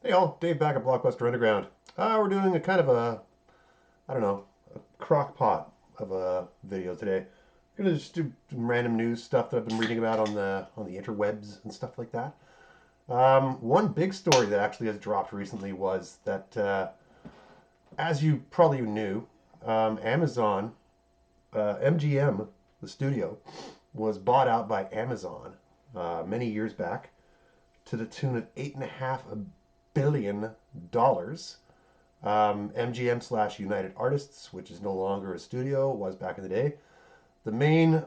Hey all, Dave back at Blockbuster Underground. We're doing a kind of a, I don't know, a crock pot of a video today. We're gonna just do some random news stuff that I've been reading about on the interwebs and stuff like that. One big story that actually has dropped recently was that, as you probably knew, Amazon, MGM, the studio, was bought out by Amazon many years back to the tune of $8.5 billion. MGM slash United Artists, which is no longer a studio, was back in the day.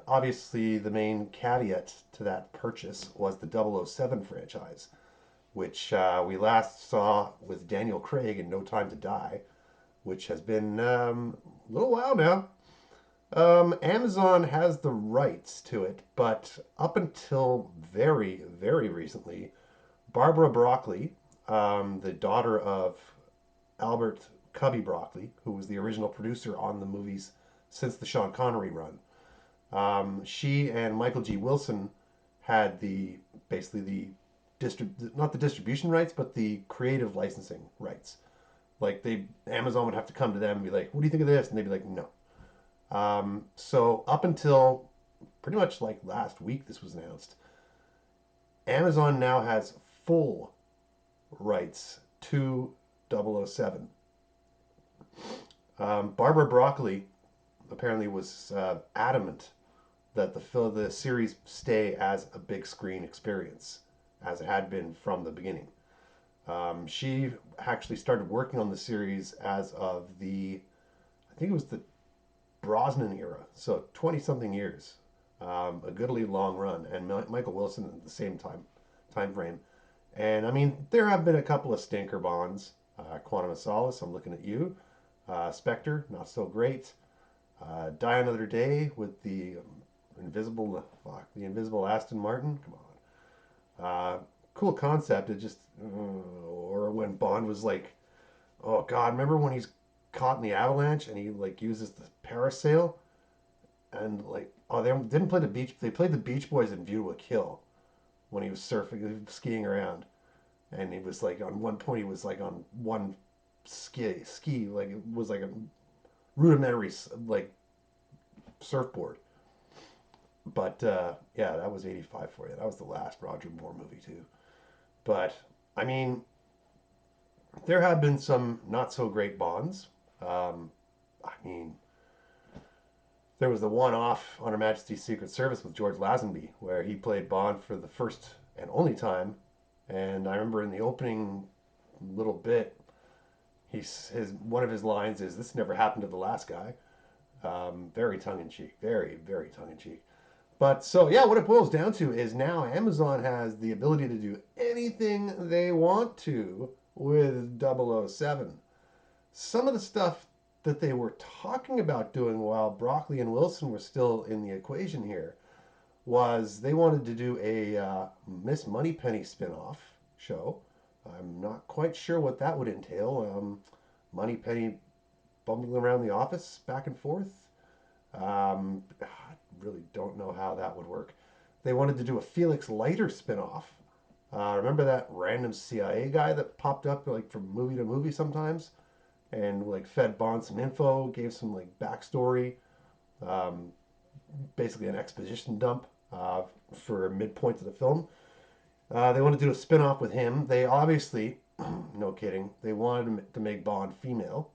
Obviously, the main caveat to that purchase was the 007 franchise, which we last saw with Daniel Craig in No Time to Die, which has been a little while now. Amazon has the rights to it, but up until very, very recently, Barbara Broccoli, the daughter of Albert Cubby Broccoli, who was the original producer on the movies since the Sean Connery run. She and Michael G. Wilson had the basically the not the distribution rights, but the creative licensing rights. Like Amazon would have to come to them and be like, "What do you think of this?" And they'd be like, "No." So up until pretty much like last week, this was announced. Amazon now has full rights to 007. Barbara Broccoli apparently was adamant that the series stay as a big screen experience, as it had been from the beginning. She actually started working on the series as of I think it was the Brosnan era, so 20 something years, a goodly long run, and Michael Wilson at the same time frame. And I mean, there have been a couple of stinker bonds. Quantum of Solace, I'm looking at you. Spectre, not so great. Die Another Day with the invisible Aston Martin. Come on, cool concept. It just, or when Bond was like, oh God, remember when he's caught in the avalanche and he like uses the parasail and like, oh, they didn't play the beach. They played the Beach Boys in View to a Kill when he was surfing, skiing around, and he was like on one point he was like on one ski like it was like a rudimentary like surfboard. But yeah, that was '85 for you. That was the last Roger Moore movie too. But I mean, there have been some not so great Bonds. I mean, there was the one-off on Her Majesty's Secret Service with George Lazenby, where he played Bond for the first and only time. And I remember in the opening little bit, his one of his lines is, "This never happened to the last guy." Very tongue in cheek, very very tongue in cheek. But so yeah, what it boils down to is now Amazon has the ability to do anything they want to with 007. Some of the stuff that they were talking about doing while Broccoli and Wilson were still in the equation here was they wanted to do a Miss Moneypenny spin-off show. I'm not quite sure what that would entail. Moneypenny bumbling around the office back and forth. I really don't know how that would work. They wanted to do a Felix Leiter spinoff. Remember that random CIA guy that popped up like from movie to movie sometimes, and like fed Bond some info, gave some like backstory, um, basically an exposition dump for midpoint of the film. They want to do a spinoff with him. They obviously, no kidding, they wanted to make Bond female.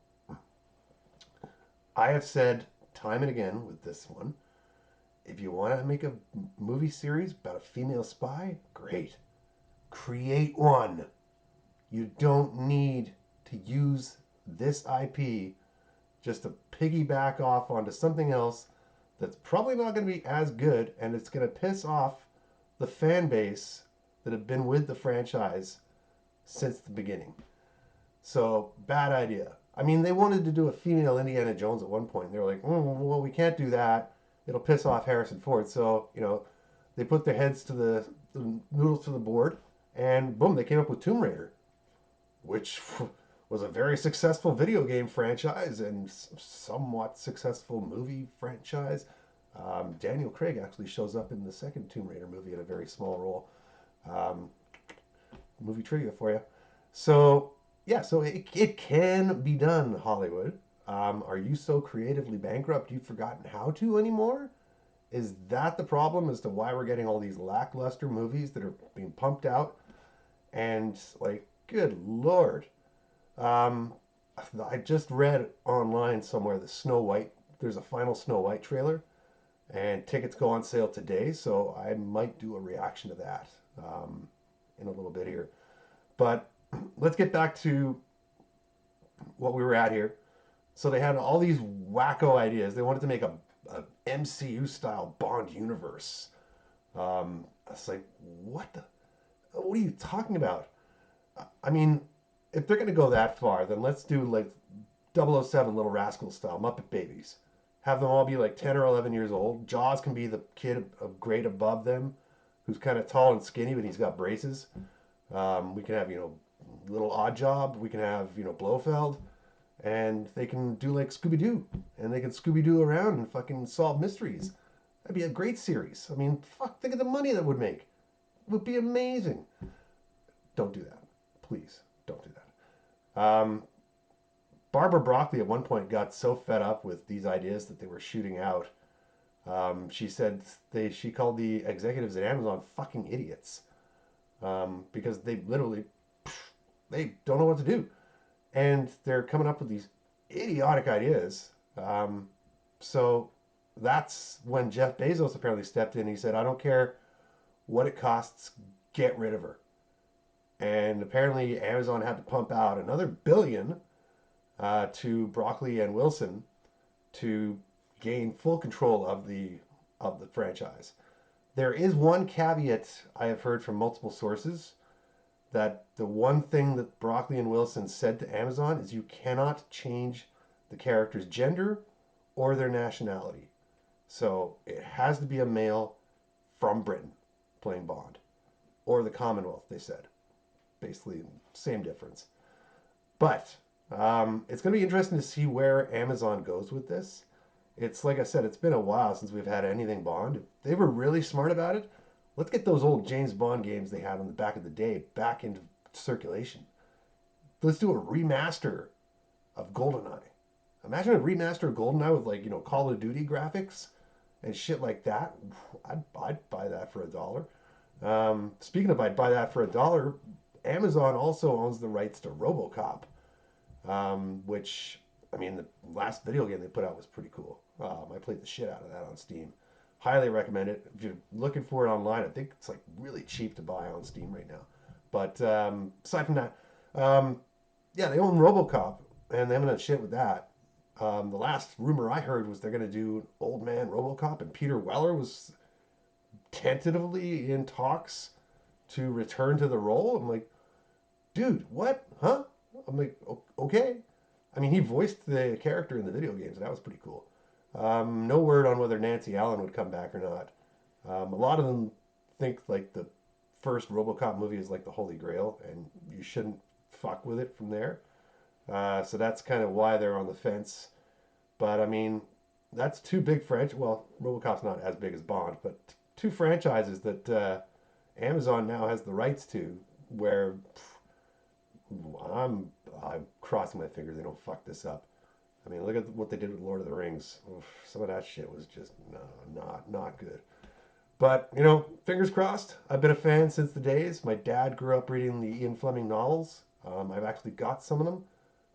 I have said time and again with this one, if you want to make a movie series about a female spy, great. Create one. You don't need to use this IP just to piggyback off onto something else that's probably not going to be as good, and it's going to piss off the fan base that have been with the franchise since the beginning. So, bad idea. I mean, they wanted to do a female Indiana Jones at one point. They were like, well, we can't do that. It'll piss off Harrison Ford. So, they put their heads to the noodles to the board, and boom, they came up with Tomb Raider, which was a very successful video game franchise and somewhat successful movie franchise. Daniel Craig actually shows up in the second Tomb Raider movie in a very small role. Um, Movie trivia for you. So yeah, so it can be done, Hollywood. Are you so creatively bankrupt you've forgotten how to anymore? Is that the problem as to why we're getting all these lackluster movies that are being pumped out? And like, good lord, um, I just read online somewhere the Snow White. There's a final Snow White trailer, and tickets go on sale today. So I might do a reaction to that in a little bit here. But let's get back to what we were at here. So they had all these wacko ideas. They wanted to make a MCU style Bond universe. I was like, what the? What are you talking about? I mean, if they're gonna go that far, then let's do like 007 Little Rascal style Muppet Babies. Have them all be like 10 or 11 years old. Jaws can be the kid a grade above them, who's kind of tall and skinny, but he's got braces. We can have Little Odd Job. We can have Blofeld, and they can do like Scooby Doo, and they can Scooby Doo around and fucking solve mysteries. That'd be a great series. I mean, fuck, think of the money that would make. It would be amazing. Don't do that, please. Don't do that. Barbara Broccoli at one point got so fed up with these ideas that they were shooting out. She said she called the executives at Amazon fucking idiots because they literally they don't know what to do, and they're coming up with these idiotic ideas. So that's when Jeff Bezos apparently stepped in. He said, "I don't care what it costs, get rid of her." And apparently, Amazon had to pump out another billion to Broccoli and Wilson to gain full control of the franchise. There is one caveat I have heard from multiple sources that the one thing that Broccoli and Wilson said to Amazon is you cannot change the character's gender or their nationality. So it has to be a male from Britain playing Bond or the Commonwealth, they said. Basically, same difference. But it's going to be interesting to see where Amazon goes with this. It's like I said, it's been a while since we've had anything Bond. If they were really smart about it, let's get those old James Bond games they had on the back of the day back into circulation. Let's do a remaster of GoldenEye. Imagine a remaster of GoldenEye with like Call of Duty graphics and shit like that. I'd buy that for $1. Speaking of, I'd buy that for $1. Amazon also owns the rights to RoboCop, which I mean the last video game they put out was pretty cool. I played the shit out of that on Steam. Highly recommend it. If you're looking for it online, I think it's like really cheap to buy on Steam right now. But aside from that, um, yeah, they own RoboCop, and they're gonna shit with that. The last rumor I heard was they're gonna do Old Man RoboCop, and Peter Weller was tentatively in talks to return to the role. I'm like, dude, what? Huh? I'm like, okay. I mean, he voiced the character in the video games, and that was pretty cool. No word on whether Nancy Allen would come back or not. A lot of them think like the first RoboCop movie is like the Holy Grail, and you shouldn't fuck with it from there. So that's kind of why they're on the fence. But I mean, that's two big franchises. Well, RoboCop's not as big as Bond, but two franchises that Amazon now has the rights to. Where I'm crossing my fingers they don't fuck this up. I mean, look at what they did with Lord of the Rings. Oof, some of that shit was just no, not good. But fingers crossed. I've been a fan since the days. My dad grew up reading the Ian Fleming novels. I've actually got some of them.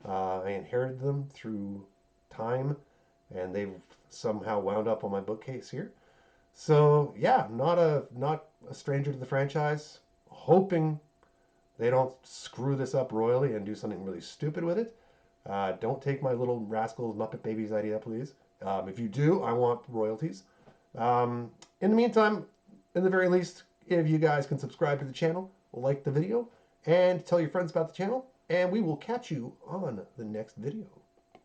I inherited them through time, and they've somehow wound up on my bookcase here. So yeah, not a stranger to the franchise. Hoping they don't screw this up royally and do something really stupid with it. Don't take my little rascals Muppet Babies idea, please. If you do, I want royalties. Um, in the meantime, in the very least, if you guys can subscribe to the channel, like the video, and tell your friends about the channel, and we will catch you on the next video.